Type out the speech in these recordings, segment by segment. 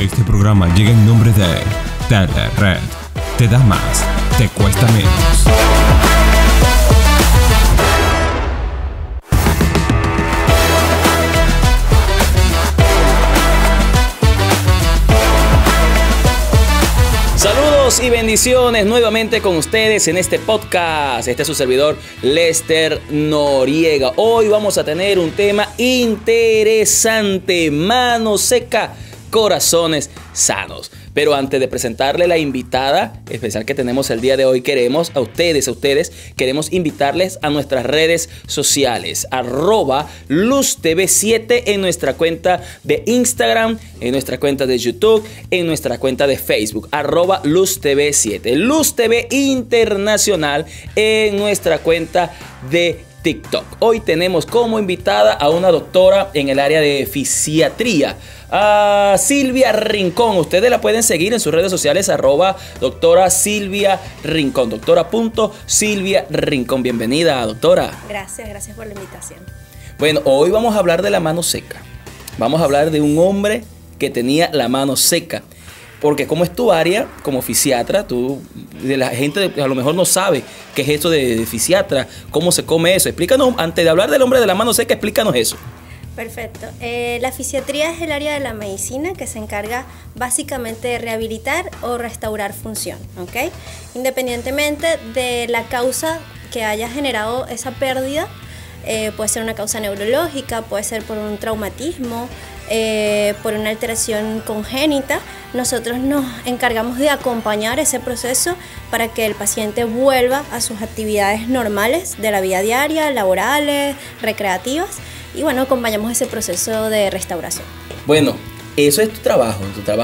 Este programa llega en nombre de Telered. Te da más, te cuesta menos. Saludos y bendiciones nuevamente con ustedes en este podcast. Este es su servidor Lester Noriega. Hoy vamos a tener un tema interesante: mano seca, corazones sanos. Pero antes de presentarle la invitada especial que tenemos el día de hoy, queremos queremos invitarles a nuestras redes sociales, @LuzTV7 en nuestra cuenta de Instagram, en nuestra cuenta de YouTube, en nuestra cuenta de Facebook, @LuzTV7, Luz TV Internacional en nuestra cuenta de TikTok. Hoy tenemos como invitada a una doctora en el área de fisiatría, a Silvia Rincón. Ustedes la pueden seguir en sus redes sociales, @doctora Silvia Rincón, doctora.Silvia Rincón. Bienvenida, doctora. Gracias por la invitación. Bueno, hoy vamos a hablar de la mano seca. Vamos a hablar de un hombre que tenía la mano seca. Porque como es tu área, como fisiatra, la gente a lo mejor no sabe qué es eso de fisiatra, cómo se come eso. Explícanos, antes de hablar del hombre de la mano seca, explícanos eso. Perfecto. La fisiatría es el área de la medicina que se encarga básicamente de rehabilitar o restaurar función, ¿ok? Independientemente de la causa que haya generado esa pérdida, puede ser una causa neurológica, puede ser por un traumatismo, por una alteración congénita. Nosotros nos encargamos de acompañar ese proceso para que el paciente vuelva a sus actividades normales de la vida diaria, laborales, recreativas, y bueno, acompañamos ese proceso de restauración. Bueno, eso es tu trabajo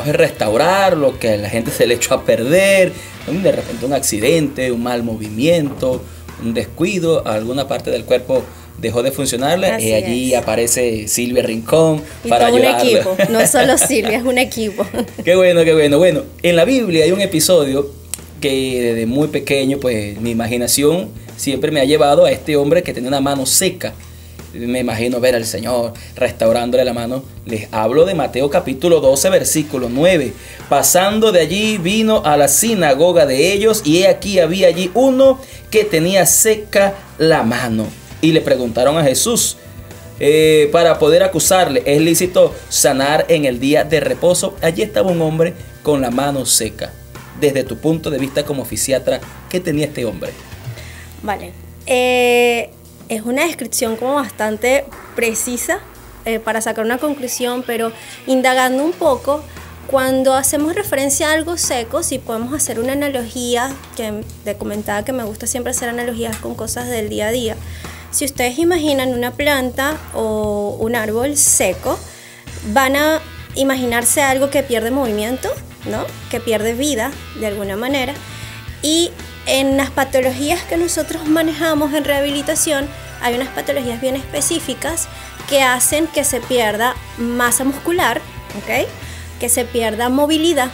es restaurar lo que a la gente se le echó a perder, de repente un accidente, un mal movimiento, un descuido, alguna parte del cuerpo dejó de funcionar, y allí aparece Silvia Rincón para ayudarlo. Un equipo, no es solo Silvia, es un equipo. Qué bueno, qué bueno. Bueno, en la Biblia hay un episodio que desde muy pequeño, pues mi imaginación siempre me ha llevado a este hombre que tenía una mano seca. Me imagino ver al Señor restaurándole la mano. Les hablo de Mateo capítulo 12, versículo 9. Pasando de allí vino a la sinagoga de ellos, y he aquí había allí uno que tenía seca la mano. Y le preguntaron a Jesús para poder acusarle: ¿es lícito sanar en el día de reposo? Allí estaba un hombre con la mano seca. Desde tu punto de vista como fisiatra, ¿qué tenía este hombre? Vale, es una descripción como bastante precisa para sacar una conclusión, pero indagando un poco, cuando hacemos referencia a algo seco, si podemos hacer una analogía, que te comentaba que me gusta siempre hacer analogías con cosas del día a día. Si ustedes imaginan una planta o un árbol seco, van a imaginarse algo que pierde movimiento, ¿no? Que pierde vida de alguna manera. Y en las patologías que nosotros manejamos en rehabilitación, hay unas patologías bien específicas que hacen que se pierda masa muscular, ¿ok? Que se pierda movilidad,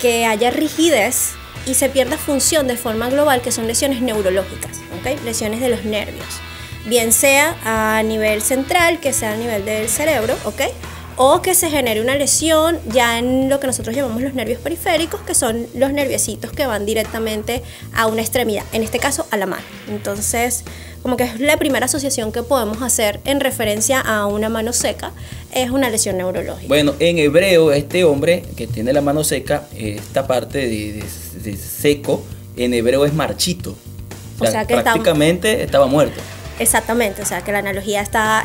que haya rigidez y se pierda función de forma global, que son lesiones neurológicas, ¿ok? Lesiones de los nervios, bien sea a nivel central, que sea a nivel del cerebro, ¿ok? O que se genere una lesión ya en lo que nosotros llamamos los nervios periféricos, que son los nerviecitos que van directamente a una extremidad, en este caso a la mano. Entonces, como que es la primera asociación que podemos hacer en referencia a una mano seca, es una lesión neurológica. Bueno, en hebreo, este hombre que tiene la mano seca, esta parte de seco, en hebreo es marchito. O sea que prácticamente estaba muerto. Exactamente, o sea que la analogía está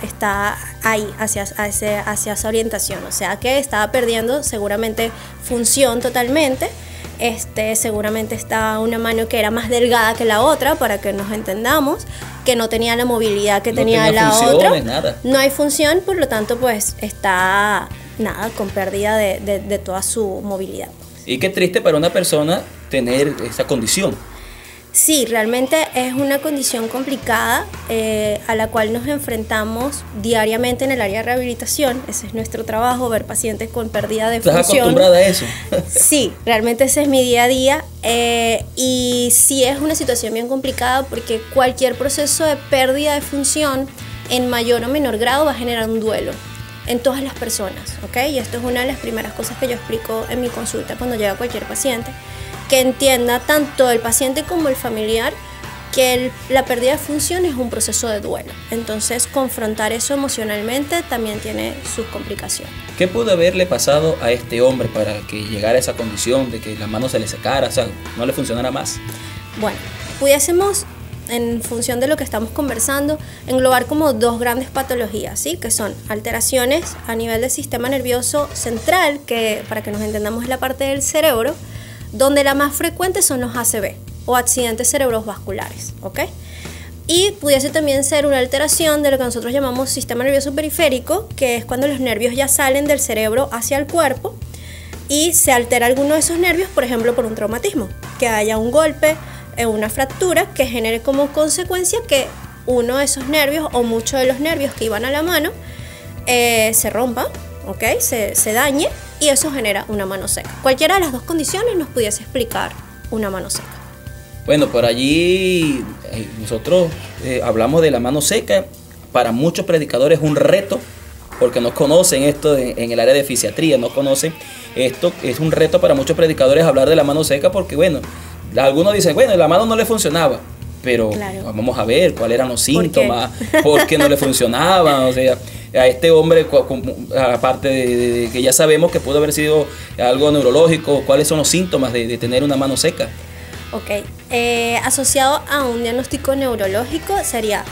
ahí, hacia esa orientación, o sea que estaba perdiendo seguramente función totalmente. Seguramente está una mano que era más delgada que la otra, para que nos entendamos, que no tenía la movilidad que tenía la otra. Nada. No hay función, por lo tanto pues está con pérdida de toda su movilidad. Y qué triste para una persona tener esa condición. Sí, realmente es una condición complicada a la cual nos enfrentamos diariamente en el área de rehabilitación. Ese es nuestro trabajo, ver pacientes con pérdida de función. ¿Estás acostumbrada a eso? Sí, realmente ese es mi día a día, y sí es una situación bien complicada, porque cualquier proceso de pérdida de función en mayor o menor grado va a generar un duelo. en todas las personas, ¿ok? Y esto es una de las primeras cosas que yo explico en mi consulta cuando llega cualquier paciente, que entienda tanto el paciente como el familiar que la pérdida de función es un proceso de duelo. Entonces, confrontar eso emocionalmente también tiene sus complicaciones. ¿Qué pudo haberle pasado a este hombre para que llegara a esa condición de que la mano se le secara, o sea, no le funcionara más? Bueno, pudiésemos, en función de lo que estamos conversando, englobar como dos grandes patologías, ¿sí? Que son alteraciones a nivel del sistema nervioso central, que para que nos entendamos es la parte del cerebro, donde la más frecuente son los ACV, o accidentes cerebrovasculares, ¿ok? Y pudiese también ser una alteración de lo que nosotros llamamos sistema nervioso periférico, que es cuando los nervios ya salen del cerebro hacia el cuerpo y se altera alguno de esos nervios, por ejemplo, por un traumatismo, que haya un golpe, una fractura que genere como consecuencia que uno de esos nervios o muchos de los nervios que iban a la mano se rompa, ¿ok? Se dañe, y eso genera una mano seca. Cualquiera de las dos condiciones nos pudiese explicar una mano seca. Bueno, por allí nosotros hablamos de la mano seca. Para muchos predicadores es un reto, porque no conocen esto en el área de fisiatría, no conocen esto. Es un reto para muchos predicadores hablar de la mano seca, porque bueno, algunos dicen, bueno, la mano no le funcionaba, pero claro, vamos a ver cuáles eran los síntomas, por qué no le funcionaba. O sea, a este hombre, aparte de que ya sabemos que pudo haber sido algo neurológico, ¿cuáles son los síntomas de tener una mano seca? Ok, asociado a un diagnóstico neurológico sería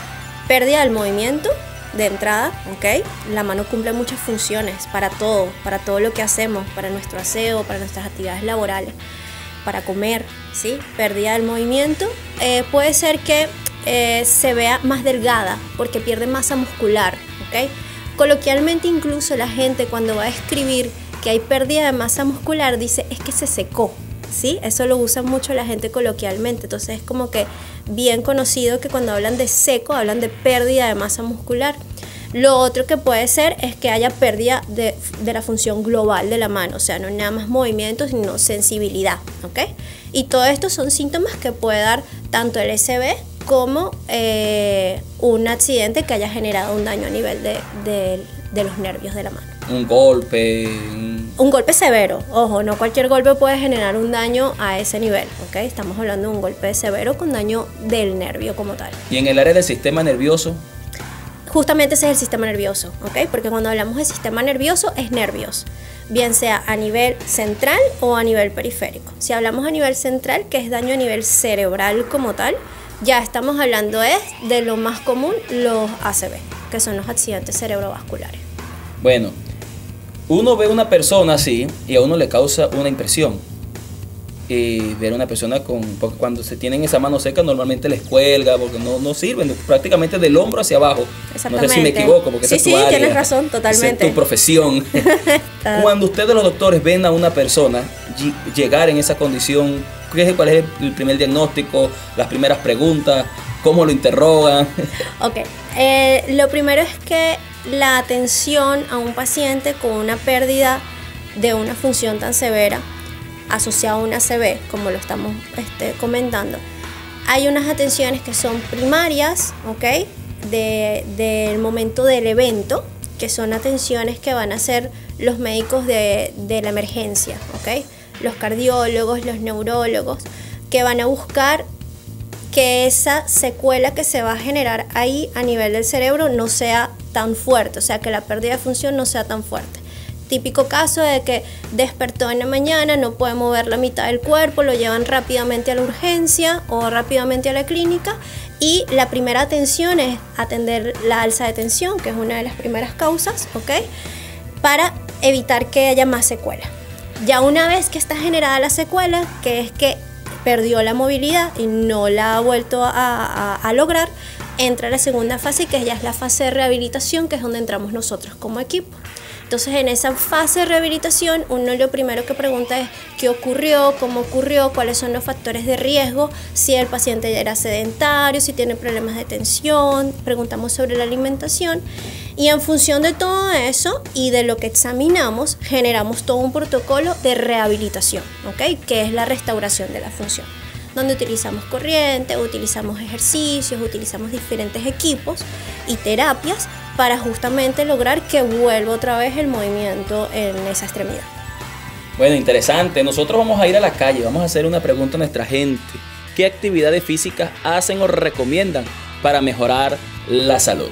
pérdida del movimiento de entrada, ok. La mano cumple muchas funciones para todo lo que hacemos, para nuestro aseo, para nuestras actividades laborales, para comer, ¿sí? Pérdida del movimiento. Puede ser que se vea más delgada porque pierde masa muscular, ok. Coloquialmente, incluso la gente cuando va a escribir que hay pérdida de masa muscular dice es que se secó. ¿Sí? Eso lo usa mucho la gente coloquialmente, entonces es como que bien conocido que cuando hablan de seco hablan de pérdida de masa muscular. Lo otro que puede ser es que haya pérdida de la función global de la mano, o sea, no nada más movimiento, sino sensibilidad, ¿ok? Y todo esto son síntomas que puede dar tanto el SB como un accidente que haya generado un daño a nivel de los nervios de la mano. Un golpe. Un golpe severo, ojo, no cualquier golpe puede generar un daño a ese nivel, ¿ok? Estamos hablando de un golpe severo con daño del nervio como tal. ¿Y en el área del sistema nervioso? Justamente ese es el sistema nervioso, ¿ok? Porque cuando hablamos de sistema nervioso es nervios, bien sea a nivel central o a nivel periférico. Si hablamos a nivel central, que es daño a nivel cerebral como tal, ya estamos hablando de lo más común, los ACV, que son los accidentes cerebrovasculares. Bueno, uno ve una persona así y a uno le causa una impresión. Ver una persona porque cuando se tienen esa mano seca normalmente les cuelga porque no sirven, prácticamente del hombro hacia abajo. No sé si me equivoco, porque sí, esa es tu área, tienes razón, totalmente. Esa es tu profesión. Cuando ustedes los doctores ven a una persona llegar en esa condición, ¿cuál es el primer diagnóstico, las primeras preguntas, cómo lo interrogan? Ok, lo primero es que la atención a un paciente con una pérdida de una función tan severa asociada a una ACV, como lo estamos comentando, hay unas atenciones que son primarias, ¿ok? Del momento del evento, que son atenciones que van a hacer los médicos de la emergencia, ¿ok? Los cardiólogos, los neurólogos, que van a buscar que esa secuela que se va a generar ahí a nivel del cerebro no sea tan fuerte, o sea, que la pérdida de función no sea tan fuerte. Típico caso de que despertó en la mañana, no puede mover la mitad del cuerpo, lo llevan rápidamente a la urgencia o rápidamente a la clínica, y la primera atención es atender la alza de tensión, que es una de las primeras causas, ¿ok? Para evitar que haya más secuela. Ya una vez que está generada la secuela, que es que perdió la movilidad y no la ha vuelto a lograr, entra la segunda fase, que ya es la fase de rehabilitación, que es donde entramos nosotros como equipo. Entonces, en esa fase de rehabilitación, uno lo primero que pregunta es qué ocurrió, cómo ocurrió, cuáles son los factores de riesgo, si el paciente ya era sedentario, si tiene problemas de tensión, preguntamos sobre la alimentación, y en función de todo eso y de lo que examinamos, generamos todo un protocolo de rehabilitación, ¿ok? Que es la restauración de la función. donde utilizamos corriente, utilizamos ejercicios, utilizamos diferentes equipos y terapias para justamente lograr que vuelva otra vez el movimiento en esa extremidad. Bueno, interesante. Nosotros vamos a ir a la calle, vamos a hacer una pregunta a nuestra gente. ¿Qué actividades físicas hacen o recomiendan para mejorar la salud?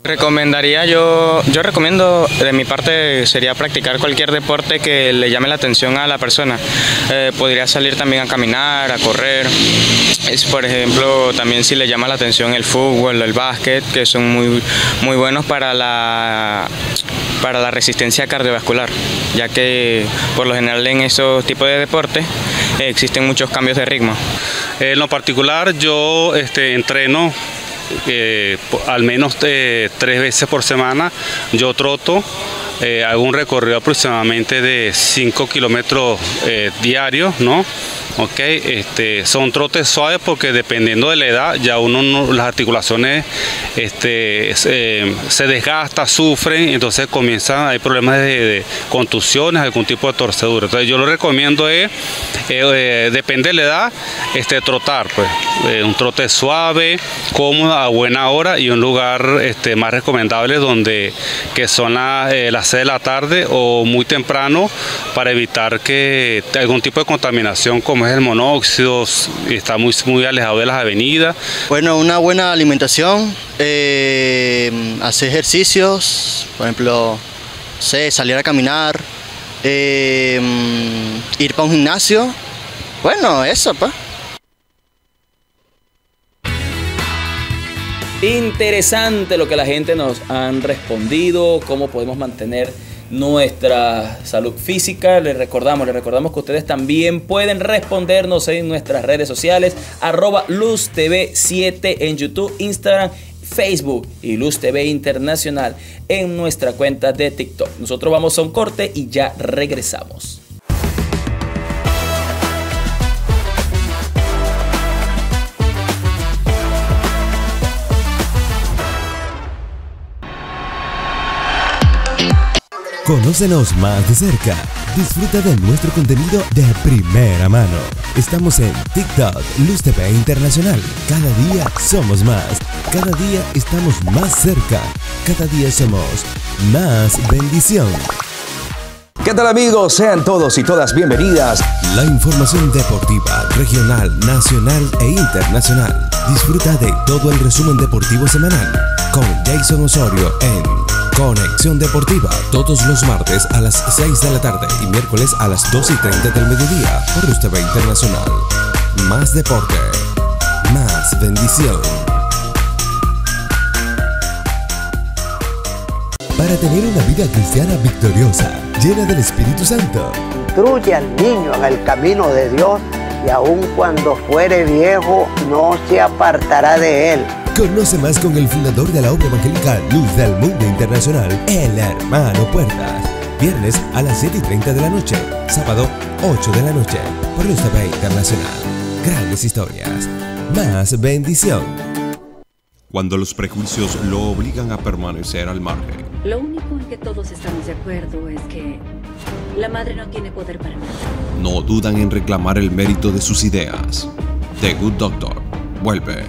Yo recomiendo, de mi parte, sería practicar cualquier deporte que le llame la atención a la persona. Podría salir también a caminar, a correr. Por ejemplo, también si le llama la atención el fútbol, el básquet, que son muy buenos para la resistencia cardiovascular, ya que por lo general en esos tipos de deportes existen muchos cambios de ritmo. En lo particular, yo entreno al menos 3 veces por semana. Yo troto, hago un recorrido aproximadamente de 5 kilómetros diarios, ¿no? Son trotes suaves porque dependiendo de la edad ya las articulaciones se desgastan, sufren, entonces hay problemas de contusiones, algún tipo de torcedura. Entonces yo lo recomiendo depende de la edad, trotar, pues, un trote suave, cómodo, a buena hora y un lugar más recomendable que son las 6 de la tarde o muy temprano para evitar que algún tipo de contaminación como es el monóxido, está muy alejado de las avenidas. Bueno, una buena alimentación, hacer ejercicios, por ejemplo, salir a caminar, ir para un gimnasio, bueno, eso pues. Interesante lo que la gente nos han respondido, cómo podemos mantener nuestra salud física. Les recordamos que ustedes también pueden respondernos en nuestras redes sociales, @LuzTV7 en YouTube, Instagram, Facebook y Luz TV Internacional en nuestra cuenta de TikTok. Nosotros vamos a un corte y ya regresamos. Conócenos más de cerca. Disfruta de nuestro contenido de primera mano. Estamos en TikTok, Luz TV Internacional. Cada día somos más. Cada día estamos más cerca. Cada día somos más bendición. ¿Qué tal, amigos? Sean todos y todas bienvenidas. La información deportiva, regional, nacional e internacional. Disfruta de todo el resumen deportivo semanal con Jason Osorio en Conexión Deportiva, todos los martes a las 6 de la tarde y miércoles a las 2:30 del mediodía por Luz TV Internacional. Más deporte, más bendición. Para tener una vida cristiana victoriosa, llena del Espíritu Santo. Instruye al niño en el camino de Dios y aun cuando fuere viejo no se apartará de él. Conoce más con el fundador de la obra evangélica Luz del Mundo Internacional, el Hermano Puertas. Viernes a las 7:30 de la noche, sábado 8 de la noche, por Luz TV Internacional. Grandes historias, más bendición. Cuando los prejuicios lo obligan a permanecer al margen. Lo único en que todos estamos de acuerdo es que la madre no tiene poder para nada. No dudan en reclamar el mérito de sus ideas. The Good Doctor vuelve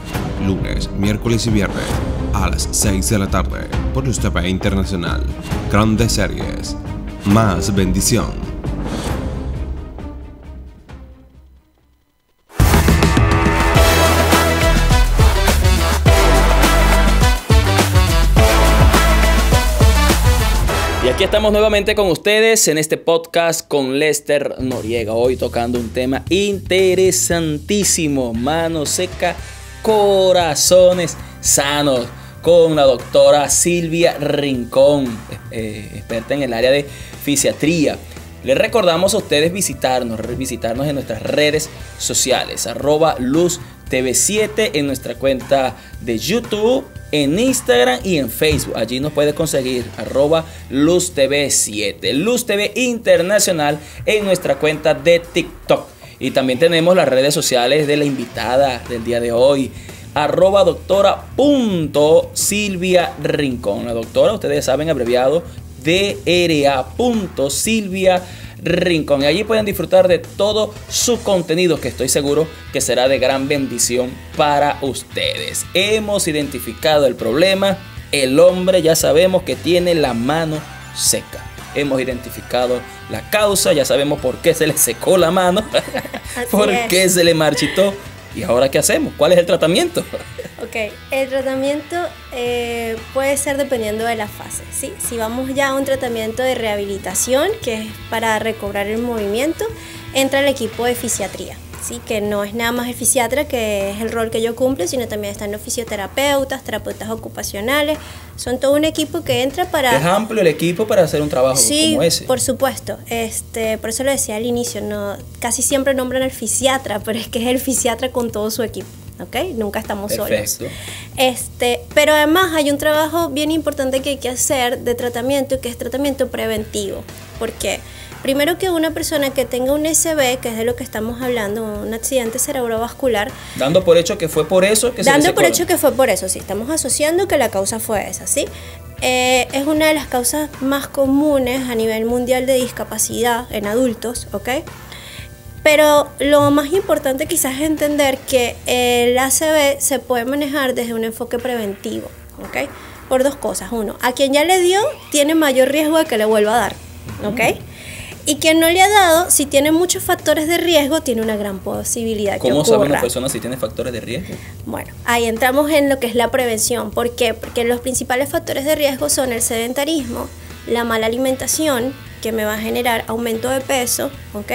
lunes, miércoles y viernes a las 6 de la tarde por Luz TV Internacional. Grandes series, más bendición. Y aquí estamos nuevamente con ustedes en este podcast con Lester Noriega. Hoy tocando un tema interesantísimo: mano seca, corazones sanos, con la doctora Silvia Rincón, experta en el área de fisiatría. Les recordamos a ustedes visitarnos en nuestras redes sociales, @LuzTV7 en nuestra cuenta de YouTube, en Instagram y en Facebook. Allí nos puede conseguir @LuzTV7, Luz TV Internacional en nuestra cuenta de TikTok. Y también tenemos las redes sociales de la invitada del día de hoy, @doctora.Silvia Rincón. La doctora, ustedes saben, abreviado DRA. Silvia rincón. Y allí pueden disfrutar de todo su contenido, que estoy seguro que será de gran bendición para ustedes. Hemos identificado el problema. El hombre ya sabemos que tiene la mano seca. Hemos identificado la causa, ya sabemos por qué se le secó la mano, por qué se le marchitó. ¿Y ahora qué hacemos? ¿Cuál es el tratamiento? Ok, el tratamiento puede ser dependiendo de la fase, ¿sí? Si vamos ya a un tratamiento de rehabilitación, que es para recobrar el movimiento, entra el equipo de fisiatría, ¿sí? Que no es nada más el fisiatra, que es el rol que yo cumplo, sino también están los fisioterapeutas, terapeutas ocupacionales. Son todo un equipo que entra para... Es amplio el equipo para hacer un trabajo como ese. Sí, por supuesto. Por eso lo decía al inicio, no, casi siempre nombran al fisiatra, pero es que es el fisiatra con todo su equipo. ¿Ok? Nunca estamos solos. Pero además hay un trabajo bien importante que hay que hacer de tratamiento, que es tratamiento preventivo. ¿Por qué? Primero, que una persona que tenga un SB, que es de lo que estamos hablando, un accidente cerebrovascular. Dando por hecho que fue por eso que se Dando por hecho que fue por eso, sí. Estamos asociando que la causa fue esa, ¿sí? Es una de las causas más comunes a nivel mundial de discapacidad en adultos, ¿ok? Pero lo más importante quizás es entender que el ACV se puede manejar desde un enfoque preventivo, ¿ok? Por dos cosas. Uno, a quien ya le dio tiene mayor riesgo de que le vuelva a dar, ¿ok? Y quien no le ha dado, si tiene muchos factores de riesgo, tiene una gran posibilidad que ocurra. ¿Cómo sabe una persona si tiene factores de riesgo? Bueno, ahí entramos en lo que es la prevención. ¿Por qué? Porque los principales factores de riesgo son el sedentarismo, la mala alimentación, que me va a generar aumento de peso, ¿ok?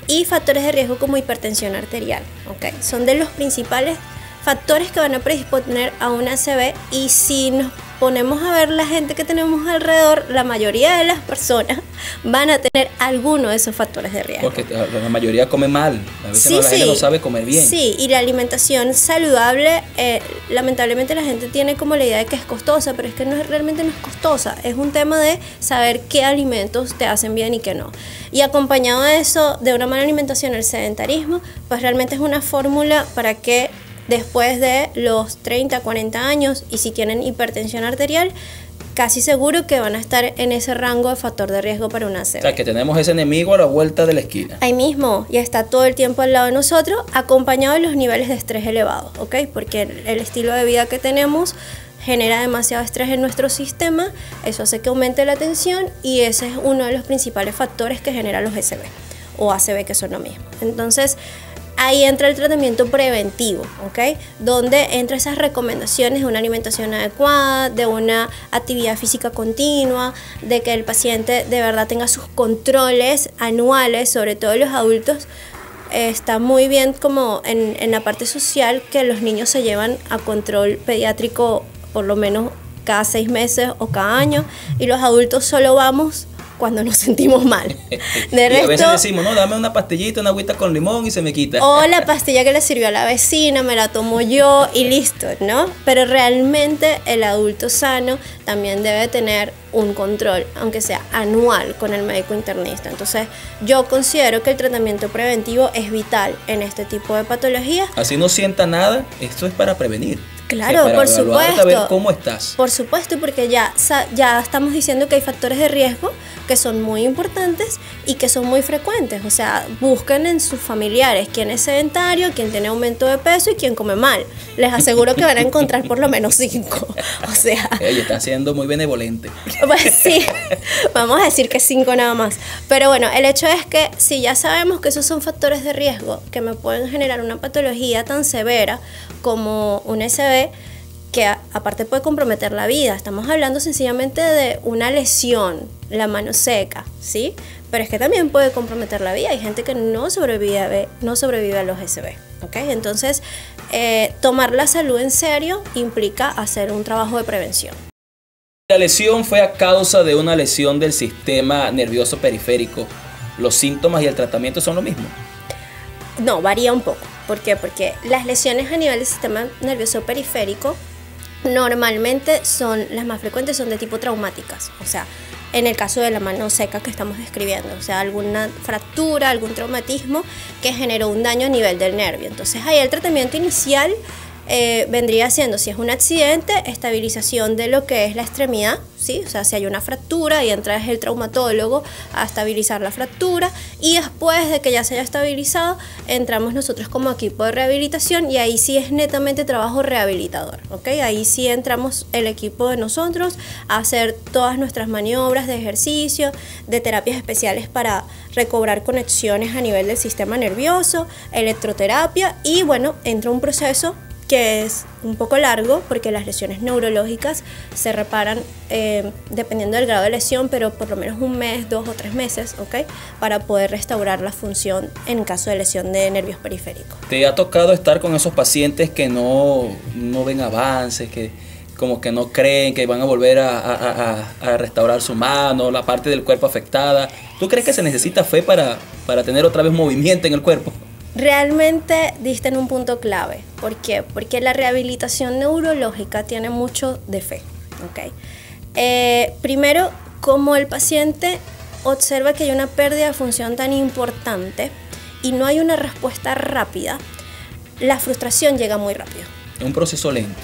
Y factores de riesgo como hipertensión arterial, ¿ok? Son de los principales factores que van a predisponer a una ACV. Y si nos ponemos a ver la gente que tenemos alrededor, la mayoría de las personas van a tener alguno de esos factores de riesgo. Porque la mayoría come mal, a veces la gente no sabe comer bien. Sí, y la alimentación saludable, lamentablemente la gente tiene como la idea de que es costosa, pero es que realmente no es costosa. Es un tema de saber qué alimentos te hacen bien y qué no. Y acompañado de eso, de una mala alimentación, el sedentarismo, pues realmente es una fórmula para que después de los 30, 40 años, y si tienen hipertensión arterial, casi seguro que van a estar en ese rango de factor de riesgo para una ACV. O sea, que tenemos ese enemigo a la vuelta de la esquina. Ahí mismo, y está todo el tiempo al lado de nosotros, acompañado de los niveles de estrés elevados, ¿ok? Porque el estilo de vida que tenemos genera demasiado estrés en nuestro sistema, eso hace que aumente la tensión, y ese es uno de los principales factores que generan los SB o ACV, que son lo mismo. Entonces, ahí entra el tratamiento preventivo, ¿ok? Donde entra esas recomendaciones de una alimentación adecuada, de una actividad física continua, de que el paciente de verdad tenga sus controles anuales, sobre todo los adultos. Está muy bien como en la parte social que los niños se llevan a control pediátrico por lo menos cada 6 meses o cada año, y los adultos solo vamos cuando nos sentimos mal. De resto, a veces decimos, no, dame una pastillita, una agüita con limón y se me quita. O la pastilla que le sirvió a la vecina, me la tomo yo y listo, ¿no? Pero realmente el adulto sano también debe tener un control, aunque sea anual, con el médico internista. Entonces, yo considero que el tratamiento preventivo es vital en este tipo de patologías. Así no sienta nada, esto es para prevenir. Claro, para por supuesto. Ver cómo estás. Por supuesto, porque ya estamos diciendo que hay factores de riesgo que son muy importantes y que son muy frecuentes. O sea, busquen en sus familiares quién es sedentario, quién tiene aumento de peso y quién come mal. Les aseguro que van a encontrar por lo menos 5. O sea, ella está siendo muy benevolente. Pues sí, vamos a decir que 5 nada más. Pero bueno, el hecho es que si ya sabemos que esos son factores de riesgo que me pueden generar una patología tan severa como un SB, que aparte puede comprometer la vida. Estamos hablando sencillamente de una lesión, la mano seca, ¿sí? Pero es que también puede comprometer la vida. Hay gente que no sobrevive a los SB, ¿ok? Entonces, tomar la salud en serio implica hacer un trabajo de prevención. La lesión fue a causa de una lesión del sistema nervioso periférico. ¿Los síntomas y el tratamiento son lo mismo? No, varía un poco. ¿Por qué? Porque las lesiones a nivel del sistema nervioso periférico normalmente son las más frecuentes, son de tipo traumáticas. O sea, en el caso de la mano seca que estamos describiendo, o sea, alguna fractura, algún traumatismo que generó un daño a nivel del nervio. Entonces ahí el tratamiento inicial vendría siendo, si es un accidente, estabilización de lo que es la extremidad, ¿sí? O sea, si hay una fractura y entra el traumatólogo a estabilizar la fractura, y después de que ya se haya estabilizado, entramos nosotros como equipo de rehabilitación, y ahí sí es netamente trabajo rehabilitador, ¿ok? Ahí sí entramos el equipo de nosotros a hacer todas nuestras maniobras de ejercicio, de terapias especiales para recobrar conexiones a nivel del sistema nervioso, electroterapia, y bueno, entra un proceso que es un poco largo porque las lesiones neurológicas se reparan dependiendo del grado de lesión, pero por lo menos 1 mes, 2 o 3 meses, ¿ok? Para poder restaurar la función en caso de lesión de nervios periféricos. ¿Te ha tocado estar con esos pacientes que no ven avances, que como que no creen que van a volver a restaurar su mano, la parte del cuerpo afectada? ¿Tú crees que se necesita fe para tener otra vez movimiento en el cuerpo? Realmente diste en un punto clave. ¿Por qué? Porque la rehabilitación neurológica tiene mucho de fe, ¿ok? Primero, como el paciente observa que hay una pérdida de función tan importante y no hay una respuesta rápida, la frustración llega muy rápido. Es un proceso lento.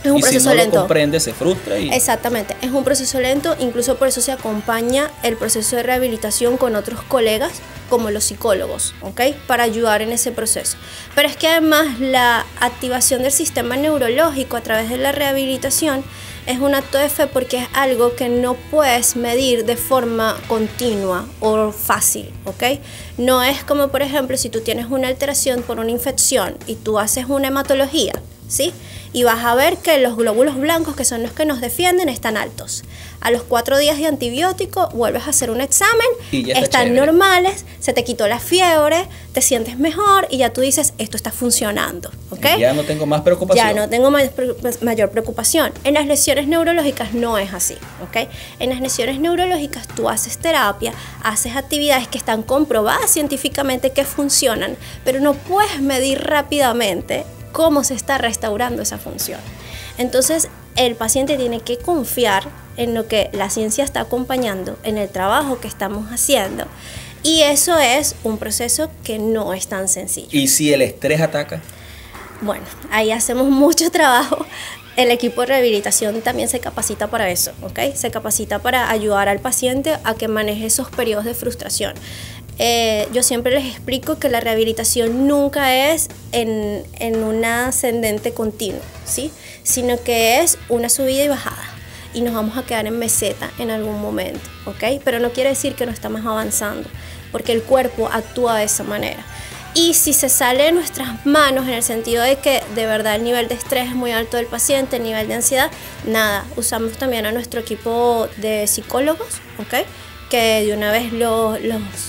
Es un proceso lento. Si no lo comprende, se frustra. Exactamente, es un proceso lento, incluso por eso se acompaña el proceso de rehabilitación con otros colegas, como los psicólogos, ¿ok? Para ayudar en ese proceso. Pero es que además la activación del sistema neurológico a través de la rehabilitación es un acto de fe porque es algo que no puedes medir de forma continua o fácil, ¿ok? No es como, por ejemplo, si tú tienes una alteración por una infección y tú haces una hematología, ¿sí? Y vas a ver que los glóbulos blancos, que son los que nos defienden, están altos. A los 4 días de antibiótico vuelves a hacer un examen, están normales, se te quitó la fiebre, te sientes mejor y ya tú dices, esto está funcionando, ¿ok? Ya no tengo más preocupación. Ya no tengo mayor preocupación. En las lesiones neurológicas no es así, ¿ok? En las lesiones neurológicas tú haces terapia, haces actividades que están comprobadas científicamente que funcionan, pero no puedes medir rápidamente cómo se está restaurando esa función. Entonces, el paciente tiene que confiar en lo que la ciencia está acompañando, en el trabajo que estamos haciendo, y eso es un proceso que no es tan sencillo. ¿Y si el estrés ataca? Bueno, ahí hacemos mucho trabajo. El equipo de rehabilitación también se capacita para eso, ¿ok? Se capacita para ayudar al paciente a que maneje esos periodos de frustración. Yo siempre les explico que la rehabilitación nunca es en una ascendente continua, ¿sí? Sino que es una subida y bajada y nos vamos a quedar en meseta en algún momento, ¿ok? Pero no quiere decir que no estamos avanzando, porque el cuerpo actúa de esa manera. Y si se sale de nuestras manos, en el sentido de que de verdad el nivel de estrés es muy alto del paciente, el nivel de ansiedad, nada, usamos también a nuestro equipo de psicólogos, ¿ok? Que de una vez los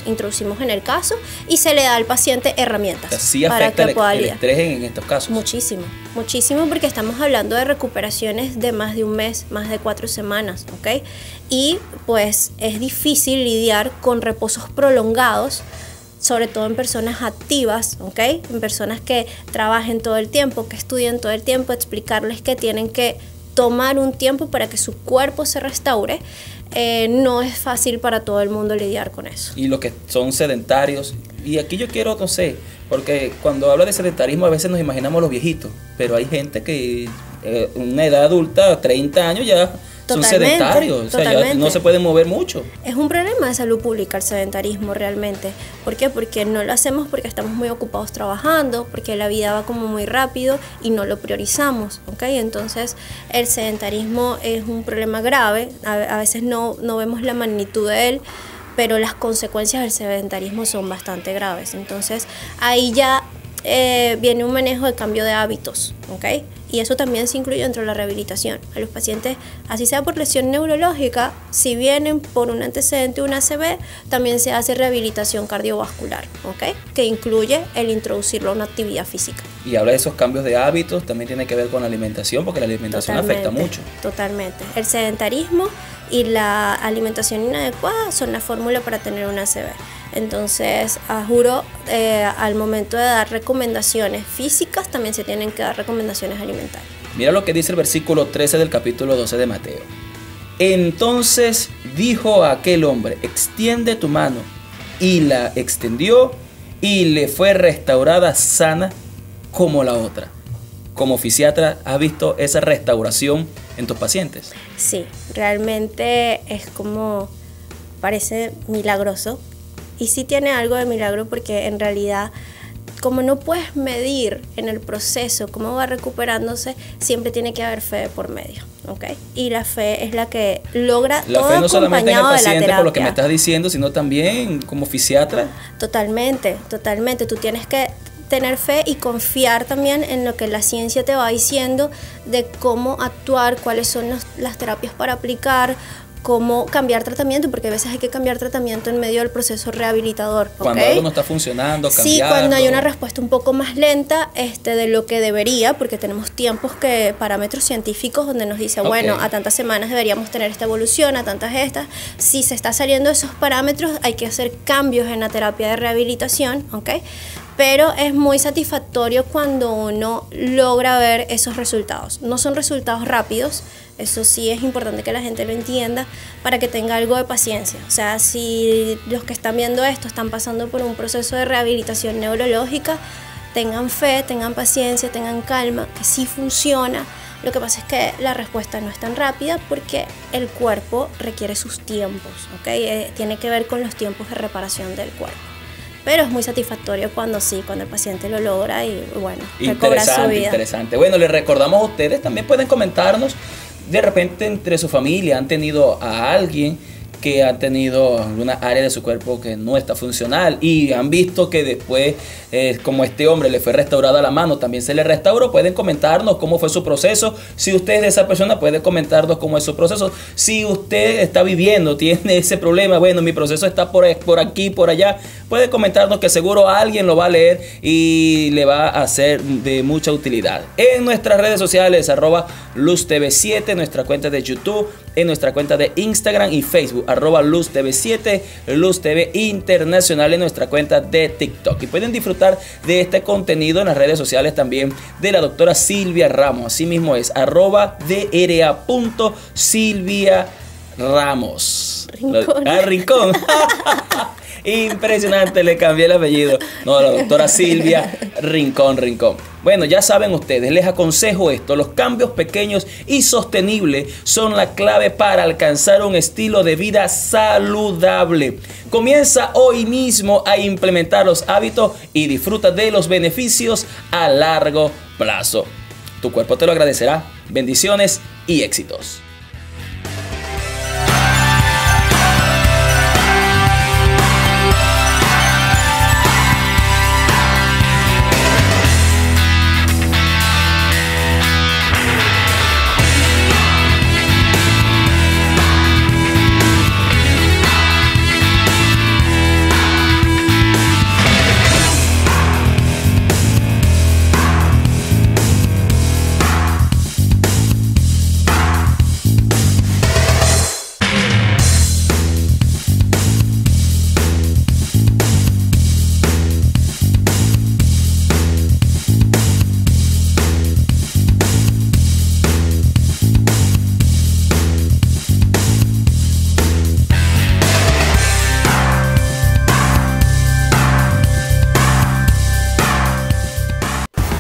introducimos en el caso y se le da al paciente herramientas. ¿Sí afecta el estrés en estos casos? Muchísimo, muchísimo, porque estamos hablando de recuperaciones de más de 1 mes, más de 4 semanas, ¿ok? Y pues es difícil lidiar con reposos prolongados, sobre todo en personas activas, ¿ok? En personas que trabajen todo el tiempo, que estudien todo el tiempo, explicarles que tienen que tomar un tiempo para que su cuerpo se restaure. No es fácil para todo el mundo lidiar con eso. Y los que son sedentarios, y aquí yo quiero, no sé, porque cuando hablo de sedentarismo a veces nos imaginamos los viejitos, pero hay gente que una edad adulta, 30 años ya son sedentarios, o sea, ya no se pueden mover mucho. Es un problema de salud pública el sedentarismo realmente. ¿Por qué? Porque no lo hacemos porque estamos muy ocupados trabajando, porque la vida va como muy rápido y no lo priorizamos, ¿ok? Entonces el sedentarismo es un problema grave, a veces no vemos la magnitud de él, pero las consecuencias del sedentarismo son bastante graves. Entonces ahí ya viene un manejo de cambio de hábitos, ¿ok? Y eso también se incluye dentro de la rehabilitación. A los pacientes, así sea por lesión neurológica, si vienen por un antecedente de una ACV, también se hace rehabilitación cardiovascular, ¿ok? Que incluye el introducirlo a una actividad física. Y habla de esos cambios de hábitos, también tiene que ver con la alimentación, porque la alimentación afecta mucho. Totalmente. El sedentarismo y la alimentación inadecuada son la fórmula para tener una ACV. Entonces, juro, al momento de dar recomendaciones físicas, también se tienen que dar recomendaciones alimentarias. Mira lo que dice el versículo 13 del capítulo 12 de Mateo. Entonces dijo a aquel hombre, extiende tu mano. Y la extendió y le fue restaurada sana como la otra. como fisiatra, ¿has visto esa restauración en tus pacientes? Sí, realmente es como, parece milagroso. Y sí tiene algo de milagro porque en realidad, como no puedes medir en el proceso cómo va recuperándose, siempre tiene que haber fe por medio, ¿ok? Y la fe es la que logra la todo fe no solamente en el acompañado de la paciente, terapia. por lo que me estás diciendo, sino también como fisiatra. Totalmente, totalmente. Tú tienes que tener fe y confiar también en lo que la ciencia te va diciendo de cómo actuar, cuáles son las terapias para aplicar, cómo cambiar tratamiento, porque a veces hay que cambiar tratamiento en medio del proceso rehabilitador. Cuando algo no está funcionando, cambiarlo. Sí, cuando hay una respuesta un poco más lenta de lo que debería, porque tenemos parámetros científicos donde nos dice, bueno, a tantas semanas deberíamos tener esta evolución, a tantas estas. Si se está saliendo de esos parámetros, hay que hacer cambios en la terapia de rehabilitación, ¿ok? Pero es muy satisfactorio cuando uno logra ver esos resultados. No son resultados rápidos, eso sí es importante que la gente lo entienda para que tenga algo de paciencia. O sea, si los que están viendo esto están pasando por un proceso de rehabilitación neurológica, tengan fe, tengan paciencia, tengan calma, que sí funciona. Lo que pasa es que la respuesta no es tan rápida porque el cuerpo requiere sus tiempos, ¿ok? Tiene que ver con los tiempos de reparación del cuerpo. Pero es muy satisfactorio cuando el paciente lo logra y bueno, recobra su vida. Interesante. Bueno, les recordamos a ustedes, también pueden comentarnos, de repente entre su familia han tenido a alguien que ha tenido alguna área de su cuerpo que no está funcional y han visto que después, como este hombre le fue restaurada la mano, también se le restauró. Pueden comentarnos cómo fue su proceso. Si usted es de esa persona, puede comentarnos cómo es su proceso. Si usted está viviendo, tiene ese problema, bueno, mi proceso está por aquí, por allá, puede comentarnos que seguro alguien lo va a leer y le va a ser de mucha utilidad. En nuestras redes sociales, @LuzTV7, nuestra cuenta de YouTube, en nuestra cuenta de Instagram y Facebook, @LuzTV7, Luz TV Internacional en nuestra cuenta de TikTok. Y pueden disfrutar de este contenido en las redes sociales también de la doctora Silvia Ramos. Así mismo es, @DRA.SilviaRamos. Rincón. Impresionante, le cambié el apellido. No, la doctora Silvia Rincón. Bueno, ya saben ustedes, les aconsejo esto: los cambios pequeños y sostenibles son la clave para alcanzar un estilo de vida saludable. Comienza hoy mismo a implementar los hábitos y disfruta de los beneficios a largo plazo. Tu cuerpo te lo agradecerá. Bendiciones y éxitos.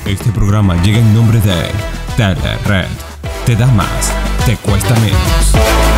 Este programa llega en nombre de Telered. Te da más, te cuesta menos.